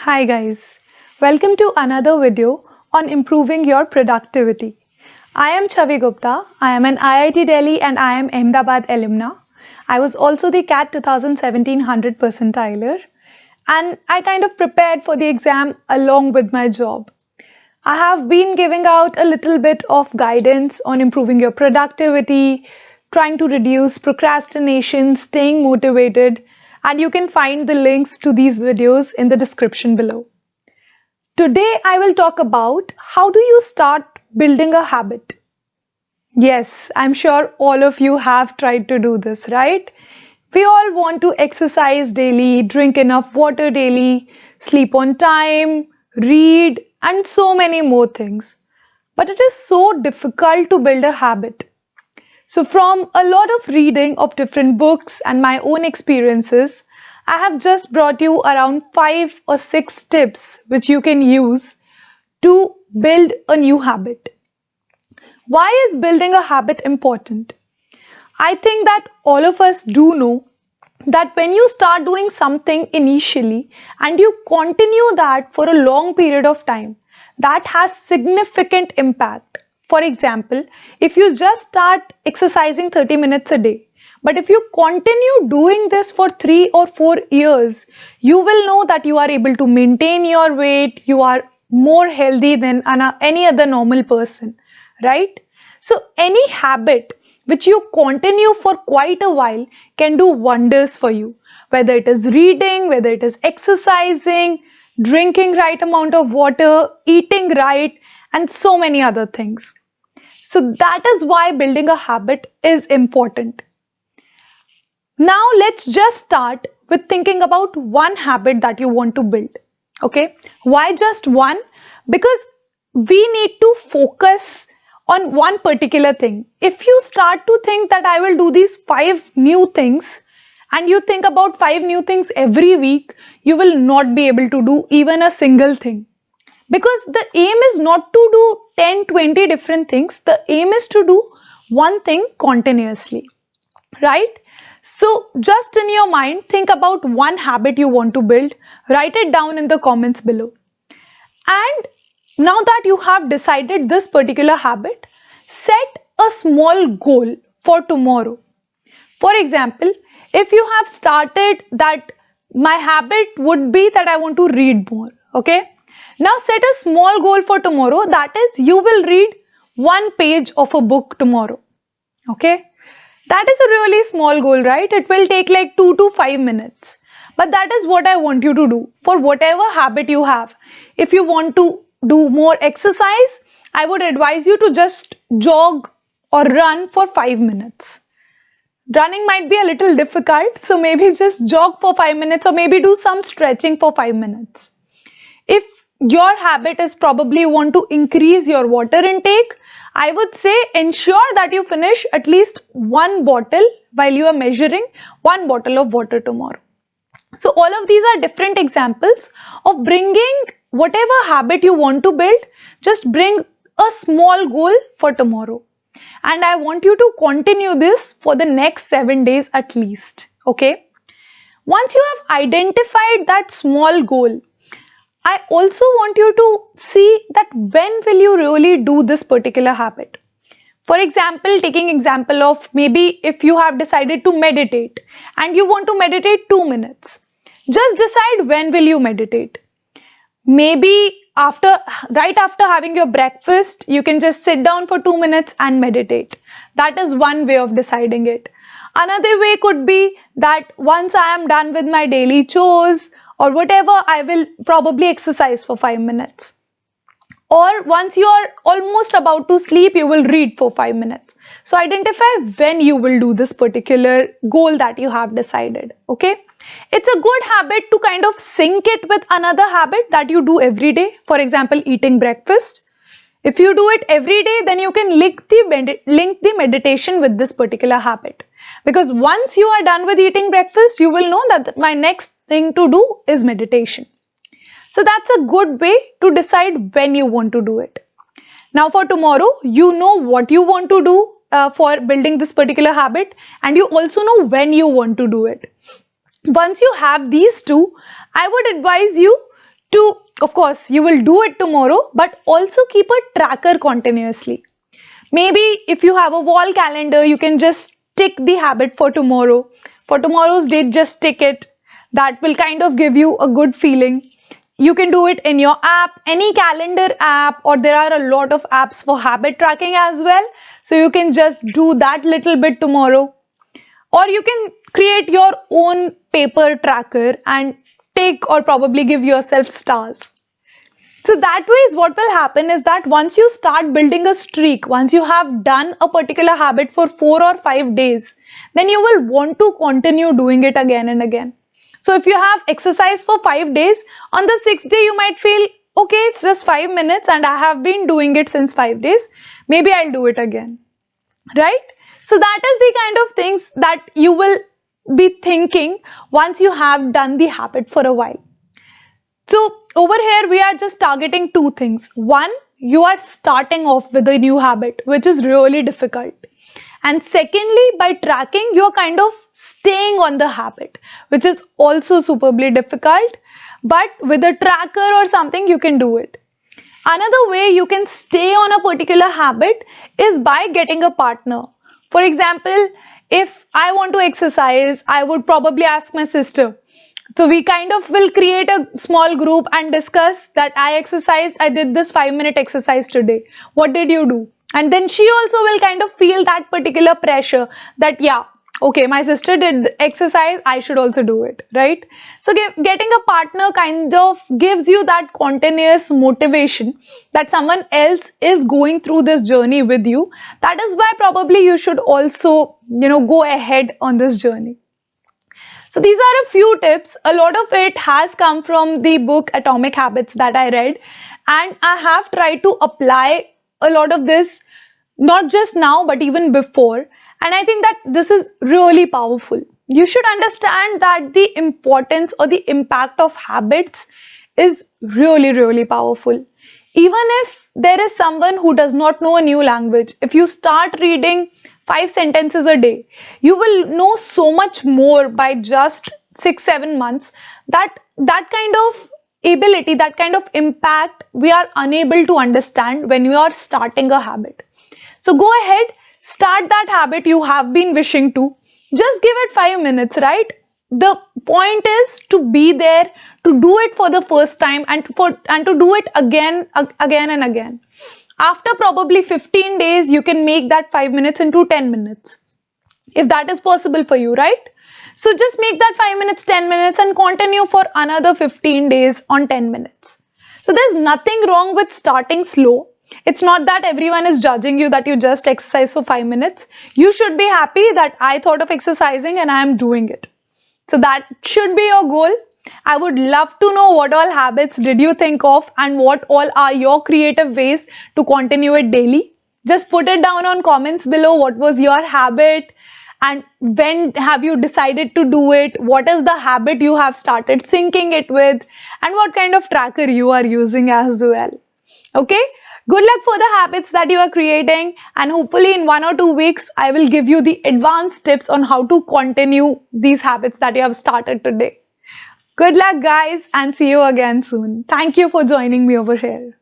Hi guys, welcome to another video on improving your productivity. I am Chavi Gupta. I am an IIT Delhi and I am Ahmedabad alumna. I was also the CAT 2017 100 percentiler and I kind of prepared for the exam along with my job. I have been giving out a little bit of guidance on improving your productivity, trying to reduce procrastination, staying motivated, and you can find the links to these videos in the description below. Today, I will talk about how do you start building a habit. Yes, I'm sure all of you have tried to do this, right? We all want to exercise daily, drink enough water daily, sleep on time, read, and so many more things. But it is so difficult to build a habit. So, from a lot of reading of different books and my own experiences, I have just brought you around 5 or 6 tips which you can use to build a new habit. Why is building a habit important? I think that all of us do know that when you start doing something initially and you continue that for a long period of time, that has significant impact. For example, if you just start exercising 30 minutes a day, but if you continue doing this for 3 or 4 years, you will know that you are able to maintain your weight, you are more healthy than any other normal person, right? So, any habit which you continue for quite a while can do wonders for you, whether it is reading, whether it is exercising, drinking right amount of water, eating right, and so many other things. So, that is why building a habit is important. Now, let's just start with thinking about one habit that you want to build. Okay, why just one? Because we need to focus on one particular thing. If you start to think that I will do these 5 new things and you think about 5 new things every week, you will not be able to do even a single thing. Because the aim is not to do 10, 20 different things, the aim is to do one thing continuously, right? So, just in your mind, think about one habit you want to build, write it down in the comments below. And now that you have decided this particular habit, set a small goal for tomorrow. For example, if you have started that my habit would be that I want to read more, okay? Now set a small goal for tomorrow, that is you will read one page of a book tomorrow, okay? That is a really small goal, right? It will take like 2 to 5 minutes. But that is what I want you to do for whatever habit you have. If you want to do more exercise, I would advise you to just jog or run for 5 minutes. Running might be a little difficult, so maybe just jog for 5 minutes or maybe do some stretching for 5 minutes. If your habit is probably you want to increase your water intake, I would say ensure that you finish at least one bottle while you are measuring one bottle of water tomorrow. So all of these are different examples of bringing whatever habit you want to build, just bring a small goal for tomorrow. And I want you to continue this for the next 7 days at least. Okay. Once you have identified that small goal, I also want you to see that when will you really do this particular habit. For example, taking example of maybe if you have decided to meditate and you want to meditate 2 minutes, just decide when will you meditate. Maybe right after having your breakfast, you can just sit down for 2 minutes and meditate. That is one way of deciding it. Another way could be that once I am done with my daily chores or whatever, I will probably exercise for 5 minutes. Or once you are almost about to sleep, you will read for 5 minutes. So identify when you will do this particular goal that you have decided. Okay. It's a good habit to kind of sync it with another habit that you do every day. For example, eating breakfast. If you do it every day, then you can link the meditation with this particular habit. Because once you are done with eating breakfast, you will know that my next thing to do is meditation. So that's a good way to decide when you want to do it. Now for tomorrow, you know what you want to do for building this particular habit, and you also know when you want to do it. Once you have these two, I would advise you to, of course, you will do it tomorrow, but also keep a tracker continuously. Maybe if you have a wall calendar, you can just tick the habit for tomorrow. For tomorrow's date, just tick it. That will kind of give you a good feeling. You can do it in your app, any calendar app, or there are a lot of apps for habit tracking as well. So you can just do that little bit tomorrow. Or you can create your own paper tracker and take or probably give yourself stars. So that way is what will happen is that once you start building a streak, once you have done a particular habit for 4 or 5 days, then you will want to continue doing it again and again. So if you have exercise for 5 days, on the sixth day you might feel, okay, it's just 5 minutes and I have been doing it since 5 days. Maybe I'll do it again, right? So that is the kind of things that you will be thinking once you have done the habit for a while. So over here, we are just targeting two things. One, you are starting off with a new habit, which is really difficult. And secondly, by tracking, you're kind of staying on the habit, which is also superbly difficult. But with a tracker or something, you can do it. Another way you can stay on a particular habit is by getting a partner. For example, if I want to exercise, I would probably ask my sister. So we kind of will create a small group and discuss that I exercised, I did this 5 minute exercise today. What did you do? And then she also will kind of feel that particular pressure that, yeah, okay, my sister did the exercise, I should also do it, right? So getting a partner kind of gives you that continuous motivation that someone else is going through this journey with you. That is why probably you should also, go ahead on this journey. So these are a few tips. A lot of it has come from the book Atomic Habits that I read, and I have tried to apply a lot of this, not just now, but even before. And I think that this is really powerful. You should understand that the importance or the impact of habits is really, really powerful. Even if there is someone who does not know a new language, if you start reading 5 sentences a day, you will know so much more by just 6 7 months that kind of ability, that kind of impact we are unable to understand when you are starting a habit. So go ahead, start that habit you have been wishing to. Just give it 5 minutes, right? The point is to be there, to do it for the first time, and to do it again and again. After probably 15 days, you can make that 5 minutes into 10 minutes. If that is possible for you, right? So just make that 5 minutes 10 minutes and continue for another 15 days on 10 minutes. So there's nothing wrong with starting slow. It's not that everyone is judging you that you just exercise for 5 minutes. You should be happy that I thought of exercising and I am doing it. So that should be your goal. I would love to know what all habits did you think of and what all are your creative ways to continue it daily. Just put it down on comments below. What was your habit and when have you decided to do it? What is the habit you have started syncing it with and what kind of tracker you are using as well. Okay? Good luck for the habits that you are creating, and hopefully in 1 or 2 weeks I will give you the advanced tips on how to continue these habits that you have started today. Good luck guys, and see you again soon. Thank you for joining me over here.